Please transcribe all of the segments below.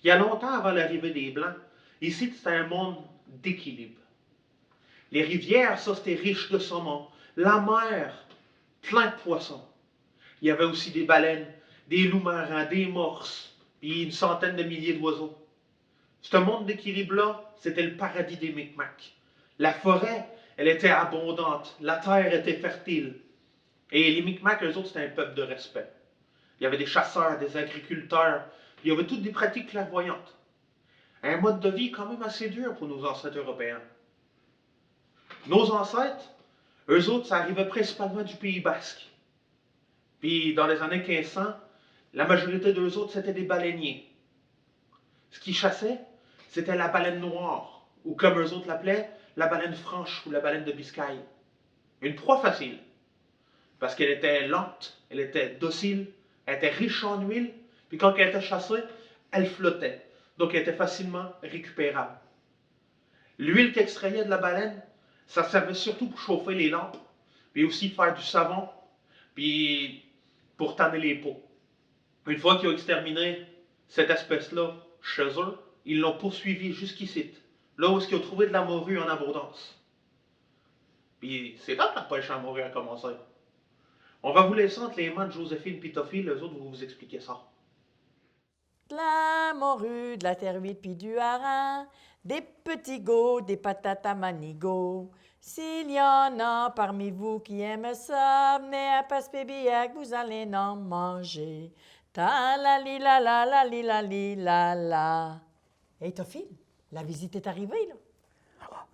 Il y a longtemps avant l'arrivée des Blancs, ici, c'était un monde d'équilibre. Les rivières, ça, c'était riche de saumon. La mer, plein de poissons. Il y avait aussi des baleines, des loups marins, des morses, puis une centaine de milliers d'oiseaux. Ce monde d'équilibre-là, c'était le paradis des Micmacs. La forêt, elle était abondante. La terre était fertile. Et les Micmacs, eux autres, c'était un peuple de respect. Il y avait des chasseurs, des agriculteurs. Il y avait toutes des pratiques clairvoyantes. Un mode de vie quand même assez dur pour nos ancêtres européens. Nos ancêtres, eux autres, ça arrivait principalement du Pays basque. Puis dans les années 1500, la majorité d'eux autres, c'était des baleiniers. Ce qu'ils chassaient, c'était la baleine noire, ou comme eux autres l'appelaient, la baleine franche ou la baleine de Biscaye. Une proie facile, parce qu'elle était lente, elle était docile, elle était riche en huile, puis quand elle était chassée, elle flottait. Donc elle était facilement récupérable. L'huile qu'extrayait de la baleine, ça servait surtout pour chauffer les lampes, puis aussi faire du savon, puis pour tanner les peaux. Une fois qu'ils ont exterminé cette espèce-là chez eux, ils l'ont poursuivi jusqu'ici, là où ils ont trouvé de la morue en abondance. Puis c'est là que la pêche à morue a commencé. On va vous laisser entre les mains de Joséphine et Tophi, eux autres vont vous expliquer ça. De la morue, de la terre humide puis du hareng, des petits goûts, des patates à manigot. S'il y en a parmi vous qui aiment ça, venez à Passepébiac, vous allez en manger. Ta la li la la li la li la la. Hey, Tophile, la visite est arrivée, là.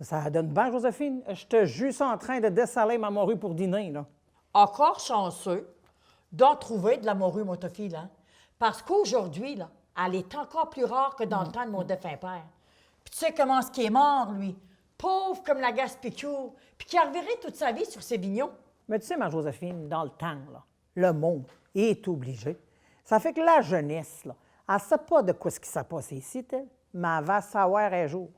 Ça donne bien, Joséphine. Je te juste en train de dessaler ma morue pour dîner, là. Encore chanceux d'en trouver de la morue, mon Tophile, hein? Parce qu'aujourd'hui, là, elle est encore plus rare que dans le temps de mon défunt père. Puis tu sais comment ce qui est mort, lui? Pauvre comme la Gaspécure, puis qui a reviré toute sa vie sur ses vignons. Mais tu sais, ma Joséphine, dans le temps, là, le monde est obligé. Ça fait que la jeunesse, là, elle ne sait pas de quoi ce qui s'est passé ici, elle, mais elle va savoir un jour.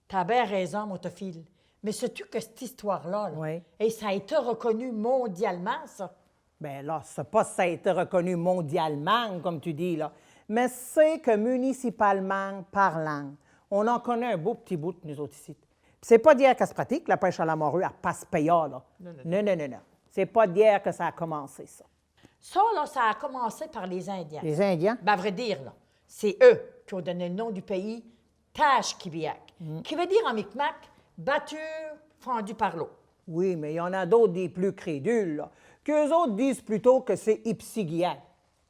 T'as bien raison, mon Tophile. Mais sais-tu que cette histoire-là, là, Oui. et ça a été reconnu mondialement, ça? Bien là, c'est pas si ça a été reconnu mondialement, comme tu dis, là, mais c'est que municipalement parlant, on en connaît un beau petit bout, nous autres ici. Puis c'est pas d'hier qu'elle se pratique, la pêche à la morue à Passepéa, là. Non. C'est pas d'hier que ça a commencé, ça. Ça, là, ça a commencé par les Indiens. Les Indiens? Ben, à vrai dire, là, c'est eux qui ont donné le nom du pays Tashkibiak, qui veut dire en Micmac « batture fendue par l'eau ». Oui, mais il y en a d'autres des plus crédules, là, qu'eux autres disent plutôt que c'est Ipsigiak.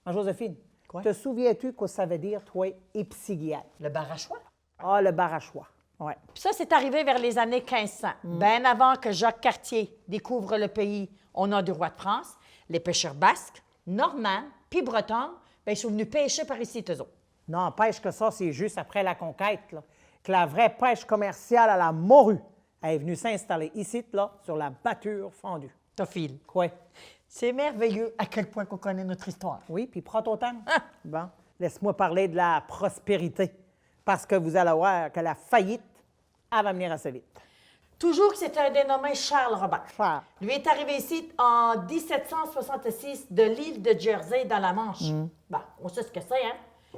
Ah, Joséphine, Quoi? te souviens-tu que ça veut dire, toi, Ipsigiak? Le barachois. Ah, le barachois, oui. Puis ça, c'est arrivé vers les années 1500, bien avant que Jacques Cartier découvre le pays au nom du roi de France. Les pêcheurs basques, normands, puis bretons, bien, ils sont venus pêcher par ici, eux autres. N'empêche que ça, c'est juste après la conquête, là, que la vraie pêche commerciale à la morue est venue s'installer ici, là, sur la batture fendue. Tophile. Quoi? C'est merveilleux à quel point qu'on connaît notre histoire. Oui, puis prends ton temps. Bon, laisse-moi parler de la prospérité, parce que vous allez voir que la faillite, elle va venir assez vite. Toujours que c'était un dénommé Charles Robert. Charles. Lui est arrivé ici en 1766 de l'île de Jersey dans la Manche. Bon, on sait ce que c'est, hein?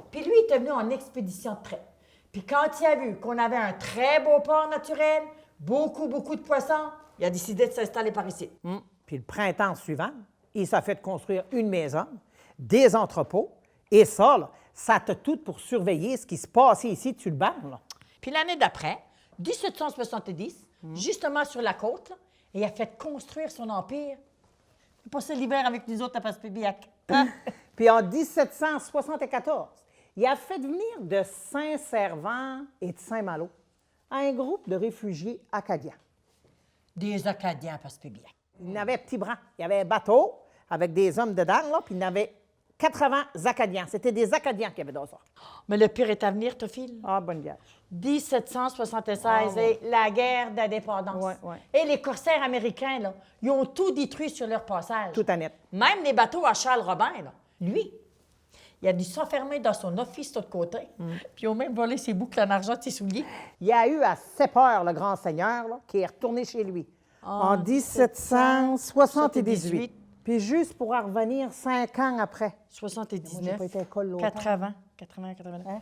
Puis lui était venu en expédition de trait. Puis quand il a vu qu'on avait un très beau port naturel, beaucoup de poissons, il a décidé de s'installer par ici. Puis le printemps suivant, il s'est fait construire une maison, des entrepôts, et ça, là, ça te tout pour surveiller ce qui se passait ici sur le banc, là. Puis l'année d'après, 1770, justement sur la côte, là, il a fait construire son empire. Il passait l'hiver avec nous autres à Passepébiac. Hein? Puis en 1774, il a fait venir de Saint-Servant et de Saint-Malo un groupe de réfugiés acadiens. Des Acadiens à Passepébiac. Il y avait petit bras. Il y avait un bateau avec des hommes dedans, là, puis il y en avait 80 Acadiens. C'était des Acadiens qui avaient dans ça. Mais le pire est à venir, Tophile. Ah, bonne guerre. 1776 et la guerre d'indépendance. Ouais. Et les corsaires américains, là, ils ont tout détruit sur leur passage. Tout à net. Même les bateaux à Charles Robert, là. Lui, il a dû s'enfermer dans son office de l'autre côté. Puis ils ont même volé ses boucles en argent de ses souliers. Il y a eu assez peur, le grand seigneur, là, qui est retourné chez lui en 1778. Puis juste pour en revenir 5 ans après. Moi, j'ai 79, pas été à l'école longtemps. 80, 80. Hein?